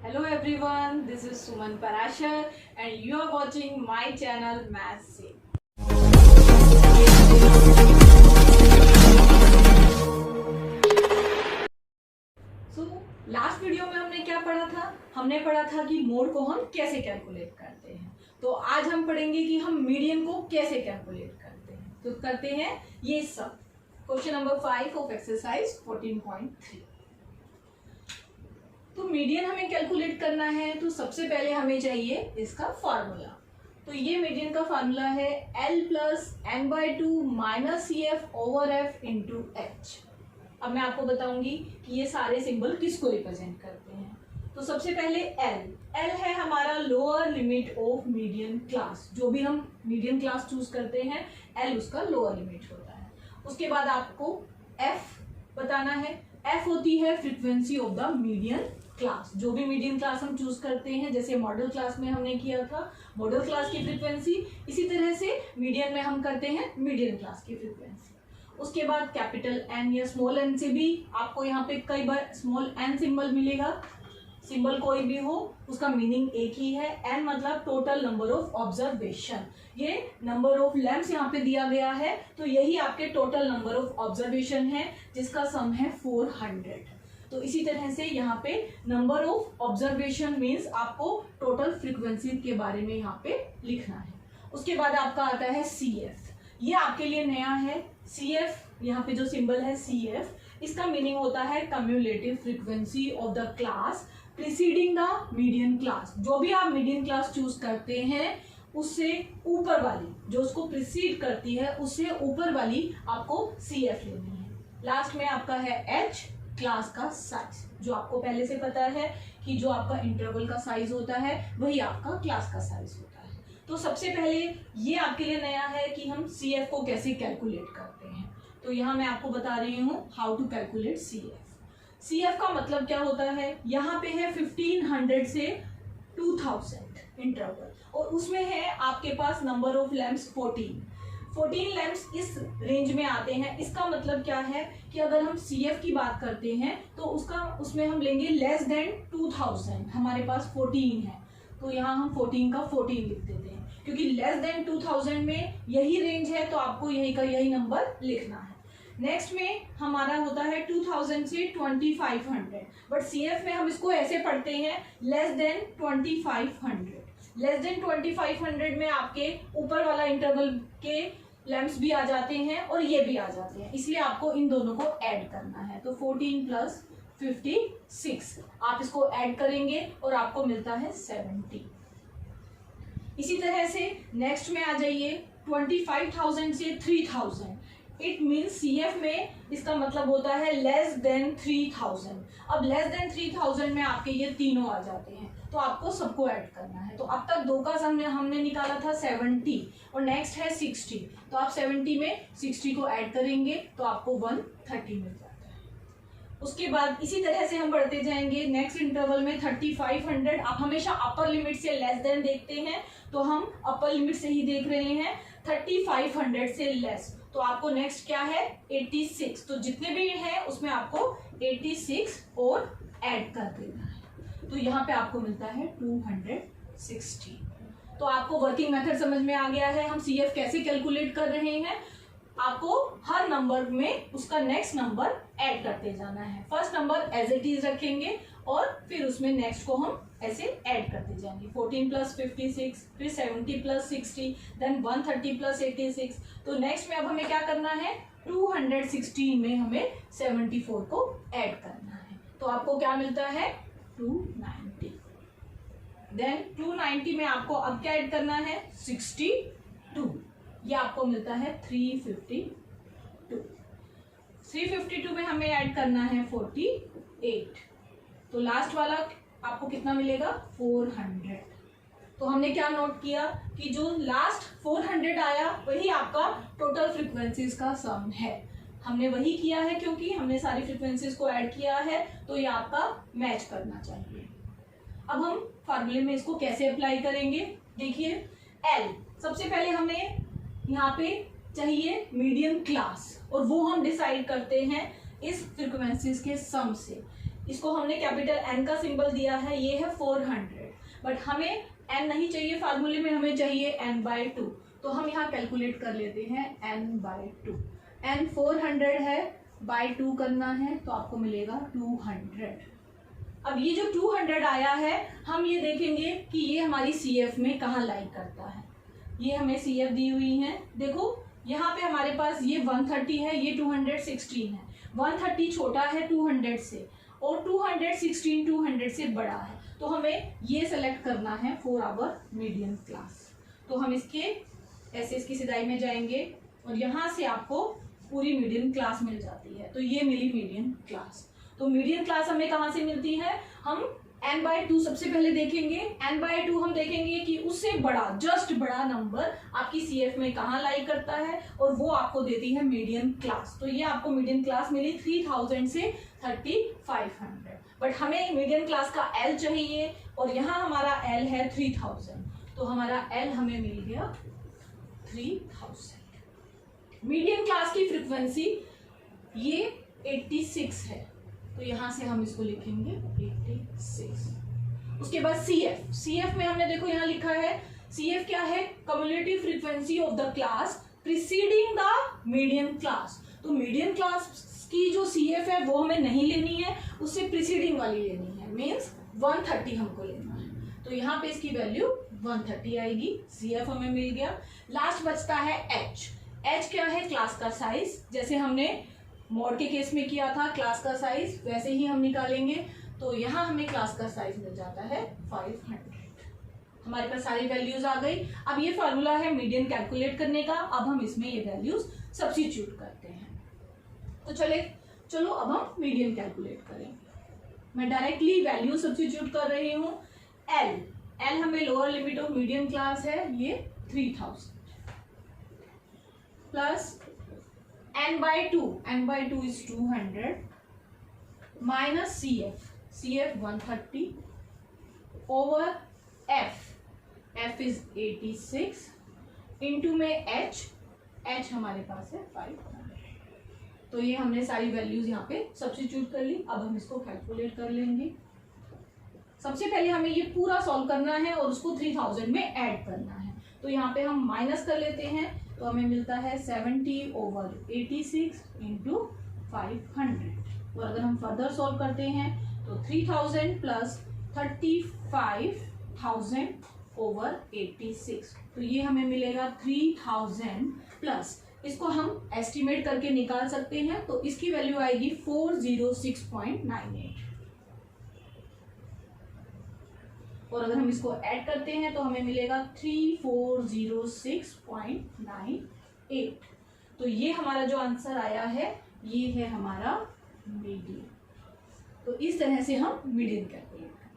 Hello everyone, this is Suman Parashar and you are watching my channel Maths से। Last video में हमने क्या पढ़ा था? हमने पढ़ा था कि मोड को हम कैसे कैलकुलेट करते हैं। तो आज हम पढ़ेंगे कि हम मीडियन को कैसे कैलकुलेट करते हैं। तो करते हैं ये सब। Question number 5 of exercise 14.3। तो मीडियन हमें कैलकुलेट करना है तो सबसे पहले हमें चाहिए इसका फार्मूला। तो ये मीडियन का फार्मूला है L plus n/2 minus CF over F into H। अब मैं आपको बताऊंगी कि ये सारे सिंबल किसको रिप्रेजेंट करते हैं। तो सबसे पहले L है हमारा lower limit of median class. जो भी हम मीडियन क्लास चूज करते हैं L उसका लोअर लिमिट होता है। उसके बाद आपको F बताना है। F होती है frequency of the median class. जो भी मीडियन क्लास हम चूज करते हैं, जैसे मॉडल क्लास में हमने किया था मॉडल क्लास की फ्रीक्वेंसी, इसी तरह से मीडियन में हम करते हैं मीडियन क्लास की फ्रीक्वेंसी। उसके बाद कैपिटल N या स्मॉल n से भी आपको यहाँ पे कई बार स्मॉल n सिंबल मिलेगा। सिंबल कोई भी हो उसका मीनिंग एक ही है। n मतलब टोटल नंबर ऑफ ऑब्जर्वेशन। ये नंबर ऑफ लैम्प्स यहाँ पे दिया गया है तो यही आपके टोटल नंबर ऑफ ऑब्जर्वेशन है जिसका सम है 400। तो इसी तरह से यहाँ पे नंबर ऑफ ऑब्जर्वेशन मीन्स आपको टोटल फ्रीक्वेंसी के बारे में यहाँ पे लिखना है। उसके बाद आपका आता है CF। ये आपके लिए नया है। CF यहाँ पे जो सिंबल है CF, इसका मीनिंग होता है cumulative frequency of the class preceding the median class. जो भी आप मीडियन क्लास चूज करते हैं उससे ऊपर वाली, जो उसको प्रीसीड करती है उससे ऊपर वाली आपको CF लेनी है। लास्ट में आपका है H, क्लास का साइज। जो आपको पहले से पता है कि जो आपका इंटरवल का साइज होता है वही आपका क्लास का साइज होता है। तो सबसे पहले ये आपके लिए नया है कि हम CF को कैसे कैलकुलेट करते हैं। तो यहाँ मैं आपको बता रही हूँ how to calculate CF। CF का मतलब क्या होता है, यहाँ पे है 1500 से 2000 इंटरवल और उसमें है आपके पास नंबर ऑफ लैम्प्स 14 लैम्प्स इस रेंज में आते हैं। इसका मतलब क्या है कि अगर हम CF की बात करते हैं तो उसमें हम लेंगे लेस देन 2000। हमारे पास 14 है तो यहाँ हम 14 का 14 लिख देते हैं क्योंकि लेस देन 2000 में यही रेंज है तो आपको यही का यही नंबर लिखना है। नेक्स्ट में हमारा होता है 2000 से 2500, बट CF में हम इसको ऐसे पढ़ते हैं लेस देन 2500। लेस देन 2500 में आपके ऊपर वाला इंटरवल के लैम्प्स भी आ जाते हैं और ये भी आ जाते हैं, इसलिए आपको इन दोनों को ऐड करना है। तो 14 प्लस 56 आप इसको ऐड करेंगे और आपको मिलता है 70। इसी तरह से नेक्स्ट में आ जाइए 25,000 से 3,000। इट मीन्स CF में इसका मतलब होता है लेस देन 3000। अब लेस देन 3000 में आपके ये तीनों आ जाते हैं तो आपको सबको ऐड करना है। तो अब तक दो का हमने निकाला था 70 और नेक्स्ट है 60। तो आप 70 में 60 को ऐड करेंगे तो आपको 130 मिल जाता है। उसके बाद इसी तरह से हम बढ़ते जाएंगे। नेक्स्ट इंटरवल में 3500। आप हमेशा अपर लिमिट से लेस देन देखते हैं तो हम अपर लिमिट से ही देख रहे हैं। 3500 से लेस तो आपको नेक्स्ट क्या है 86। तो जितने भी हैं उसमें आपको 86 और ऐड कर देना है तो यहाँ पे आपको मिलता है 260। तो आपको वर्किंग मेथड समझ में आ गया है हम CF कैसे कैलकुलेट कर रहे हैं। आपको हर नंबर में उसका नेक्स्ट नंबर ऐड करते जाना है। First number as it is रखेंगे और फिर उसमें नेक्स्ट को हम ऐसे ऐड करते जाएंगे। 14 प्लस 56, फिर 70 प्लस 60, देन 130 प्लस 86। तो नेक्स्ट में अब हमें क्या करना है 216 में हमें 74 को ऐड करना है। तो आपको क्या मिलता है 290। देन 290 में आपको अब क्या ऐड करना है 62। ये आपको मिलता है 352। 352 में हमें ऐड करना है 48। तो लास्ट वाला आपको कितना मिलेगा 400। तो हमने क्या नोट किया कि जो लास्ट 400 आया वही आपका टोटल फ्रीक्वेंसीज का सम है। हमने वही किया है क्योंकि हमने सारी फ्रीक्वेंसीज को ऐड किया है तो ये आपका मैच करना चाहिए। अब हम फार्मूले में इसको कैसे अप्लाई करेंगे देखिए। L सबसे पहले हमें यहाँ पे चाहिए मीडियन क्लास और वो हम डिसाइड करते हैं इस फ्रीक्वेंसीज के सम से। इसको हमने कैपिटल N का सिंबल दिया है, ये है 400, बट हमें N नहीं चाहिए फार्मूले में, हमें चाहिए N/2। तो हम यहाँ कैलकुलेट कर लेते हैं N/2। N 400 है, बाय 2 करना है तो आपको मिलेगा 200। अब ये जो 200 आया है, हम ये देखेंगे कि ये हमारी CF में कहाँ लाई करता है। ये हमें CF दी हुई है, देखो यहाँ पे हमारे पास ये 130 है, ये 216 है। 130 छोटा है 200 से और 216 200 से बड़ा है, तो हमें ये सेलेक्ट करना है फॉर आवर मीडियम क्लास। तो हम इसके ऐसे इसकी सिदाई में जाएंगे और यहाँ से आपको पूरी मीडियम क्लास मिल जाती है। तो ये मिली मीडियम क्लास। तो मीडियम क्लास हमें कहाँ से मिलती है, हम N/2 सबसे पहले देखेंगे। N/2 हम देखेंगे कि उससे बड़ा, जस्ट बड़ा नंबर आपकी CF में कहाँ लाई करता है और वो आपको देती है मीडियम क्लास। तो ये आपको मीडियम क्लास मिली 3000 से 3500, बट हमें मीडियम क्लास का L चाहिए और यहाँ हमारा L है 3000, तो हमारा L हमें मिल गया 3000। मीडियम क्लास की फ्रीक्वेंसी ये 86 है, तो यहाँ से हम इसको लिखेंगे 86। उसके बाद CF में हमने देखो यहाँ लिखा है, CF क्या है, cumulative frequency of the class preceding the medium class. तो मीडियम क्लास की जो CF है वो हमें नहीं लेनी है, उससे प्रीसीडिंग वाली लेनी है, मीन्स 130 हमको लेना है। तो यहाँ पे इसकी वैल्यू 130 आएगी। CF हमें मिल गया। लास्ट बचता है H क्या है, क्लास का साइज। जैसे हमने मोड के केस में किया था क्लास का साइज, वैसे ही हम निकालेंगे। तो यहाँ हमें क्लास का साइज मिल जाता है 500। हमारे पास सारी वैल्यूज आ गई। अब ये फॉर्मूला है मीडियन कैलकुलेट करने का, अब हम इसमें ये वैल्यूज सब्स्टिट्यूट करते हैं। तो चलो अब हम मीडियन कैलकुलेट करें। मैं डायरेक्टली वैल्यू सब्स्टिट्यूट कर रही हूँ। L हमें lower limit of medium class है, ये 3000 plus N/2 is 200 minus CF 130 over F is 86 into में H हमारे पास है 500। तो ये हमने सारी वैल्यूज यहाँ पे सब्स्टिट्यूट कर ली। अब हम इसको कैलकुलेट कर लेंगे। सबसे पहले हमें ये पूरा सॉल्व करना है और उसको 3000 में ऐड करना है। तो यहाँ पे हम माइनस कर लेते हैं, तो हमें मिलता है 70/86 इंटू 500। और अगर हम फर्दर सॉल्व करते हैं तो 3000 प्लस 35,000/86, तो ये हमें मिलेगा 3000 प्लस, इसको हम एस्टिमेट करके निकाल सकते हैं। तो इसकी वैल्यू आएगी 406.98। और अगर हम इसको ऐड करते हैं तो हमें मिलेगा 3406.98। तो ये हमारा जो आंसर आया है ये है हमारा मीडियन। तो इस तरह से हम मीडियन कैलकुलेट करें।